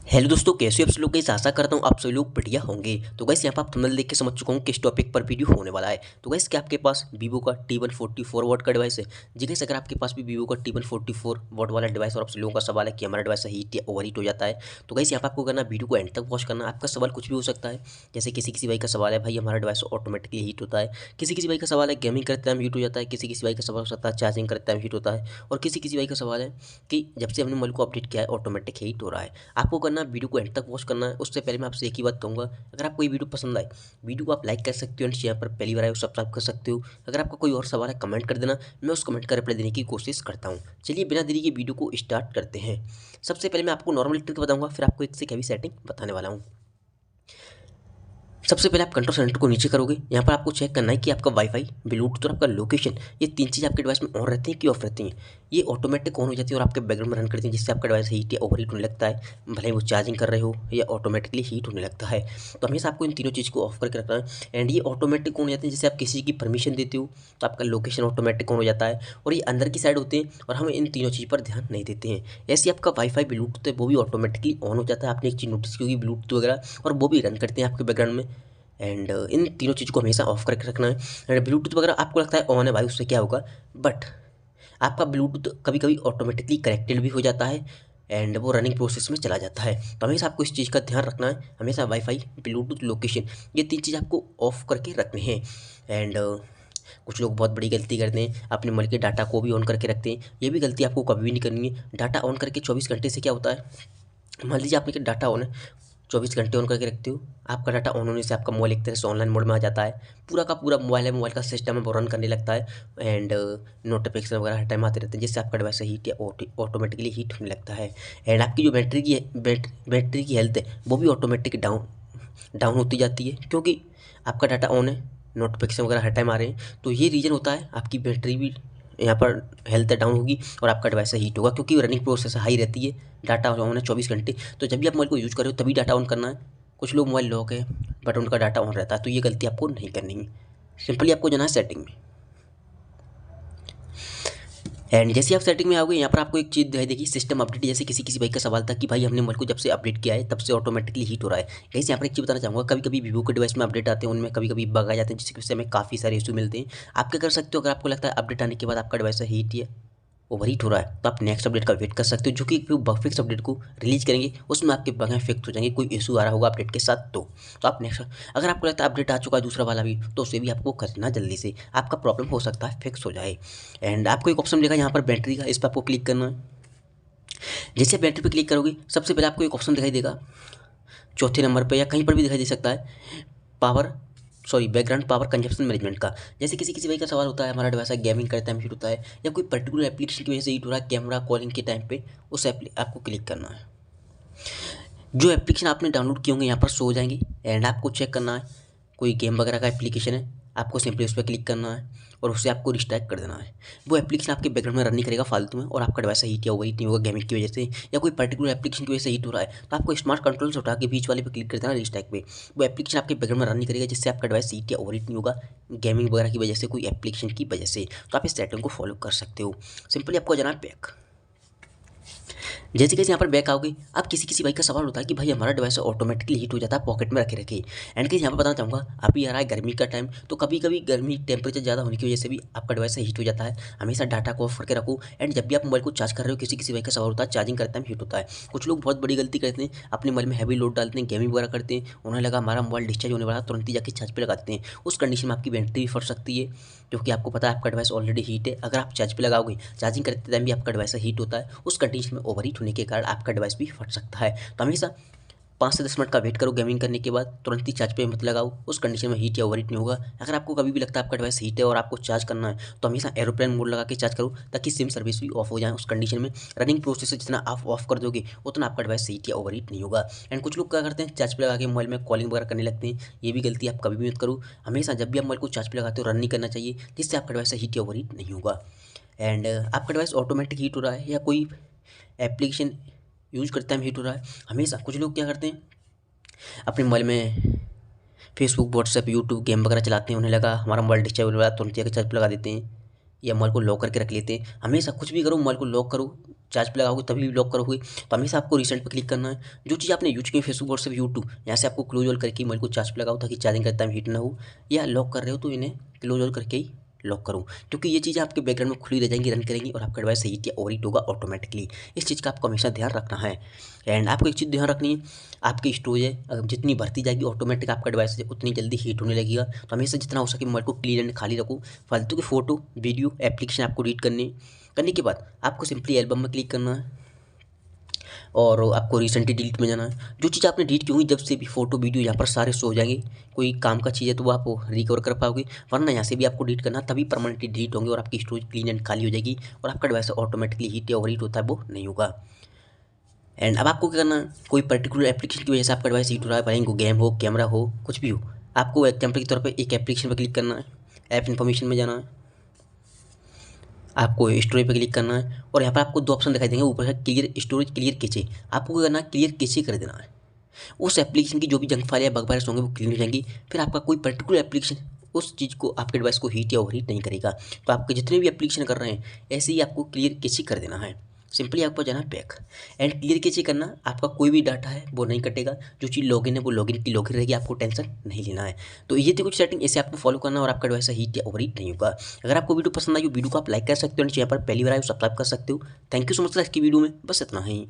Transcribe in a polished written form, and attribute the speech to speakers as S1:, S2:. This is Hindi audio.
S1: हेलो दोस्तों, कैसे हो आप लोग। गाइस आशा करता हूँ आप सभी लोग बढ़िया होंगे। तो गाइस यहाँ पर आप थंबनेल देख के समझ चुका हूँ किस टॉपिक पर वीडियो होने वाला है। तो गाइस क्या आपके पास वीवो का T144 वॉट का डिवाइस है? जी गाइस, अगर आपके पास भी वीवो का T144 वॉट वाला डिवाइस और आप लोगों का सवाल है कि हमारा डिवाइस हीट या ओवर हीट हो जाता है, तो गाइस यहाँ पर आपको करना वीडियो को एंड तक वॉच करना। आपका सवाल कुछ भी हो सकता है, जैसे किसी किसी भाई का सवाल है भाई हमारा डिवाइस ऑटोमेटिकली हीट होता है, किसी किसी भाई का सवाल है गेमिंग करते टाइम हीट हो जाता है, किसी किसी भाई का सवाल हो सकता है चार्जिंग करते टाइम हीट होता है, और किसी किसी भाई का सवाल है कि जब से हमने मोबाइल को अपडेट किया है ऑटोमेटिक हीट हो रहा है। आपको करना वीडियो को एंड तक वॉच करना है। उससे पहले मैं आपसे एक ही बात कहूँगा, अगर आपको ये वीडियो पसंद आए, वीडियो को आप लाइक कर सकते हो एंड चैनल पर पहली बार आए हो सब्सक्राइब कर सकते हो। अगर आपका कोई और सवाल है कमेंट कर देना, मैं उस कमेंट का रिप्लाई देने की कोशिश करता हूँ। चलिए बिना देरी के वीडियो को स्टार्ट करते हैं। सबसे पहले मैं आपको नॉर्मल ट्रिक बताऊँगा, फिर आपको एक से हैवी सेटिंग बताने वाला हूँ। सबसे पहले आप कंट्रोल सेंटर को नीचे करोगे। यहाँ पर आपको चेक करना है कि आपका वाईफाई, ब्लूटूथ और आपका लोकेशन, ये तीन चीज़ आपके डिवाइस में ऑन रहती हैं कि ऑफ रहती हैं। ये ऑटोमेटिक ऑन हो जाती है और आपके बैकग्राउंड में रन करती हैं, जिससे आपका डिवाइस हीट या ओवर हीट होने लगता है, भले ही वो चार्जिंग कर रहे हो या ऑटोमेटिकली हीट होने लगता है। तो हमेशा आपको इन तीनों चीज़ को ऑफ करके रखना है। एंड ये ऑटोमेटिक ऑन हो जाते हैं, जैसे आप किसी की परमिशन देते हो तो आपका लोकेशन ऑटोमेटिक ऑन हो जाता है, और ये अंदर की साइड होते हैं और हम इन तीनों चीज़ पर ध्यान नहीं देते हैं। ऐसे आपका वाईफाई, ब्लूटूथ है वो भी ऑटोमेटिकली ऑन हो जाता है। आपने एक चीज़ नोटिस की होगी, ब्लूटूथ वगैरह, और वो भी रन करते हैं आपके बैकग्राउंड में। एंड इन तीनों चीज़ को हमेशा ऑफ करके रखना है। एंड ब्लूटूथ वगैरह आपको लगता है ऑन है भाई, उससे क्या होगा, बट आपका ब्लूटूथ कभी कभी ऑटोमेटिकली कनेक्टेड भी हो जाता है एंड वो रनिंग प्रोसेस में चला जाता है। तो हमेशा आपको इस चीज़ का ध्यान रखना है। हमेशा वाईफाई, ब्लूटूथ, लोकेशन, ये तीन चीज़ आपको ऑफ करके रखने हैं। एंड कुछ लोग बहुत बड़ी गलती करते हैं, अपने मोबाइल के डाटा को भी ऑन करके रखते हैं। ये भी गलती आपको कभी भी नहीं करनी है। डाटा ऑन करके 24 घंटे से क्या होता है, मान लीजिए आपके डाटा ऑन है, 24 घंटे ऑन करके रखते हो, आपका डाटा ऑन होने से आपका मोबाइल एक तरह से ऑनलाइन मोड में आ जाता है। पूरा का पूरा मोबाइल है, मोबाइल का सिस्टम है वो रन करने लगता है। एंड नोटिफिकेशन वगैरह हर टाइम आते रहते हैं, जिससे आपका डिवाइस हीट या ऑटोमेटिकली हीट होने लगता है। एंड आपकी जो बैटरी की हेल्थ है वो भी ऑटोमेटिक डाउन डाउन होती जाती है, क्योंकि आपका डाटा ऑन है, नोटिफिकेशन वगैरह हर टाइम आ रहे हैं। तो ये रीज़न होता है, आपकी बैटरी भी यहाँ पर हेल्थ डाउन होगी और आपका डिवाइस हीट होगा, क्योंकि रनिंग प्रोसेस हाई रहती है, डाटा ऑन है 24 घंटे। तो जब भी आप मोबाइल को यूज़ कर रहे हो तभी डाटा ऑन करना है। कुछ लोग मोबाइल लॉक है बट उनका डाटा ऑन रहता है, तो ये गलती आपको नहीं करनी है। सिंपली आपको जाना है सेटिंग में। एंड जैसे आप सेटिंग में आओगे, यहाँ पर आपको एक चीज़ दिखाई देगी, सिस्टम अपडेट। जैसे किसी किसी भाई का सवाल था कि भाई हमने मोबाइल को जब से अपडेट किया है तब से ऑटोमेटिकली हीट हो रहा है। गाइस यहाँ पर एक चीज़ बताना चाहूँगा, कभी कभी वीवो के डिवाइस में अपडेट आते हैं, उनमें कभी कभी बग आ जाते हैं, जिसकी वजह से हमें काफ़ी सारे इशू मिलते हैं। आप क्या कर सकते हो, अगर आपको लगता है अपडेट आने के बाद आपका डिवाइस हीट या ओवर हीट हो रहा है, तो आप नेक्स्ट अपडेट का वेट कर सकते हो, जो कि बग फिक्स अपडेट को रिलीज करेंगे, उसमें आपके बग फिक्स हो जाएंगे। कोई इशू आ रहा होगा अपडेट के साथ, तो आप नेक्स्ट, अगर आपको लगता है अपडेट आ चुका है दूसरा वाला भी, तो उसे भी आपको करना जल्दी से, आपका प्रॉब्लम हो सकता है फिक्स हो जाए। एंड आपको एक ऑप्शन मिलेगा यहाँ पर बैटरी का, इस पर आपको क्लिक करना है। जैसे बैटरी पर क्लिक करोगे, सबसे पहले आपको एक ऑप्शन दिखाई देगा चौथे नंबर पर, या कहीं पर भी दिखाई दे सकता है, power background power consumption management का। जैसे किसी किसी भाई का सवाल होता है, हमारा डिवाइस गेमिंग करते टाइम हीट होता है या कोई पर्टिकुलर एप्लीकेशन की वजह से हीट हो रहा है, कैमरा कॉलिंग के टाइम पे, उस आपको क्लिक करना है। जो एप्लीकेशन आपने डाउनलोड किए होंगे यहाँ पर शो हो जाएंगे। एंड आपको चेक करना है, कोई गेम वगैरह का एप्लीकेशन है, आपको सिंपली उस पर क्लिक करना है और उससे आपको रिस्ट्राइक कर देना है। वो एप्लीकेशन आपके बैकग्राउंड में रन नहीं करेगा फालतू में, और आपका डिवाइस हीट या ओवर हीट नहीं होगा गेमिंग की वजह से, या कोई पर्टिकुलर एप्लीकेशन की वजह से हीट हो रहा है, तो आपको स्मार्ट कंट्रोल से उठा के बीच वाले पे क्लिक कर देना रिस्ट्राइक पे। वो एप्लीकेशन आपके बैकग्राउंड में रन नहीं करेगा, जिससे आपका डिवाइस हीट या ओवर हीट नहीं होगा गेमिंग वगैरह की वजह से, कोई एप्लीकेशन की वजह से। तो आप इस सेटिंग को फॉलो कर सकते हो। सिंपली आपको जाना है बैक। जैसे कैसे यहाँ पर बैक आओगे, अब किसी किसी भाई का सवाल होता है कि भाई हमारा डिवाइस ऑटोमेटिकली हीट हो जाता है पॉकेट में रखे रखे। एंड कैसे यहाँ पर बताना चाहूँगा, अभी आ रहा है गर्मी का टाइम, तो कभी कभी गर्मी टेम्परेचर ज़्यादा होने की वजह से भी आपका डिवाइस हीट हो जाता है। हमेशा डाटा को ऑफ करके रखो। एंड जब भी आप मोबाइल को चार्ज कर रहे हो, किसी किसी भाई का सवाल होता है चार्जिंग करते टाइम हीट होता है। कुछ लोग बहुत बड़ी गलती करते हैं, अपने मोबाइल में हैवी लोड डालते हैं, गेमिंग वगैरह करते हैं, उन्हें लगा हमारा मोबाइल डिस्चार्ज होने वाला, तुरंत ही जाके चार्ज पे लगाते हैं। उस कंडीशन में आपकी बैटरी भी फट सकती है, क्योंकि आपको पता है आपका डिवाइस ऑलरेडी हीट है। अगर आप चार्ज पे लगाओगे, चार्जिंग करते टाइम भी आपका डिवाइस हीट होता है, उस कंडीशन में ओवर हीट होने के कारण आपका डिवाइस भी फट सकता है। तो हमेशा 5 से 10 मिनट का वेट करो गेमिंग करने के बाद, तुरंत ही चार्ज पे मत लगाओ, उस कंडीशन में हीट या ओवर हीट नहीं होगा। अगर आपको कभी भी लगता है आपका डिवाइस हीट है और आपको चार्ज करना है, तो हमेशा एरोप्लेन मोड लगा के चार्ज करो, ताकि सिम सर्विस भी ऑफ हो जाए। उस कंडीशन में रनिंग प्रोसेस जितना आप ऑफ कर दोगे, उतना आपका डिवाइस हीट या ओवर हीट नहीं होगा। एंड कुछ लोग क्या करते हैं, चार्ज पे लगा के मोबाइल में कॉलिंग वगैरह करने लगते हैं, ये भी गलती आप कभी भी मत करो। हमेशा जब भी आप मोबाइल को चार्ज पे लगाते हो, रन नहीं करना चाहिए, जिससे आपका डिवाइस हीट या ओवर हीट नहीं होगा। एंड आपका डिवाइस ऑटोमेटिक हीट हो रहा है या कोई एप्लीकेशन यूज करते टाइम हीट हो रहा है, हमेशा कुछ लोग क्या करते हैं, अपने मोबाइल में फेसबुक, व्हाट्सएप, यूट्यूब, गेम वगैरह चलाते हैं, उन्हें लगा हमारा मोबाइल डिस्चार्ज हो रहा है, तुरंत जाकर चार्ज पे लगा देते हैं, या मोबाइल को लॉक करके रख लेते हैं। हमेशा कुछ भी करो, मोबाइल को लॉक करो, चार्ज पे लगाओगे तभी लॉक करोगे। तो हमेशा आपको रिसेंट पे क्लिक करना है। जो चीज़ आपने यूज की फेसबुक व्हाट्सएप यूट्यूब, यहाँ से आपको क्लोज ऑल करके मोबाइल को चार्ज पे लगाओ ताकि चार्जिंग करते टाइम हीट ना हो, या लॉक कर रहे हो तो इन्हें क्लोज ऑल करके ही लॉक करूँ, क्योंकि ये चीज़ें आपके बैकग्राउंड में खुली रह जाएंगी, रन करेंगी और आपका डिवाइस हीट या ओवर हीट होगा ऑटोमेटिकली। इस चीज़ का आपको हमेशा ध्यान रखना है। एंड आपको एक चीज़ ध्यान रखनी है, आपकी स्टोरेज है जितनी बढ़ती जाएगी ऑटोमेटिक आपका डिवाइस उतनी जल्दी हीट होने लगेगा। तो हमेशा जितना हो सके मोबाइल को क्लीन एंड खाली रखो। फालतू की फोटो वीडियो एप्लीकेशन आपको रीड करने के बाद आपको सिंपली एल्बम में क्लिक करना है और आपको रिसेंटली डिलीट में जाना है। जो चीज़ आपने डिलीट की होगी, जब से भी फोटो वीडियो यहाँ पर सारे शो हो जाएंगे, कोई काम का चीज़ है तो वो आप रिकवर कर पाओगे, वरना यहाँ से भी आपको डिलीट करना, तभी परमानेंटली डिलीट होंगे और आपकी स्टोरेज क्लीन एंड खाली हो जाएगी और आपका डिवाइस ऑटोमेटिकली हीट या ओवर हीट होता है वो नहीं होगा। एंड अब आपको क्या करना है, कोई पर्टिकुलर एप्लीकेशन की वजह से आपका डिवाइस हीट हो रहा है, भले वो गेम हो, कैमरा हो, कुछ भी हो, आपको एग्जाम्पल के तौर पर एक एप्लीकेशन पर क्लिक करना है, ऐप इन्फॉर्मेशन में जाना है, आपको स्टोरेज पे क्लिक करना है और यहाँ पर आपको दो ऑप्शन दिखाई देंगे, ऊपर है क्लियर स्टोरेज, क्लियर कैचे। आपको क्या करना है, क्लियर कैचे कर देना है। उस एप्लीकेशन की जो भी जंक फाइल या बग फाइल्स होंगे वो क्लीन हो जाएंगी। फिर आपका कोई पर्टिकुलर एप्लीकेशन उस चीज़ को, आपके डिवाइस को हीट या ओवरहीट नहीं करेगा। तो आपके जितने भी एप्लीकेशन कर रहे हैं ऐसे ही आपको क्लियर कैचे कर देना है। सिंपली आपको जाना है बैक एंड क्लियर कैचे करना, आपका कोई भी डाटा है वो नहीं कटेगा। जो चीज़ लॉगिन है वो लॉगिन की लॉगिन रहेगी, आपको टेंशन नहीं लेना है। तो ये थी कुछ सेटिंग, ऐसे आपको फॉलो करना और आपका डिवाइस हीट या ओवरहीट नहीं होगा। अगर आपको वीडियो पसंद आई, वीडियो को आप लाइक कर सकते हो, नीचे यहाँ पर पहली बार आए हो सब्सक्राइब कर सकते हो। थैंक यू सो मच इसकी वीडियो में बस इतना ही।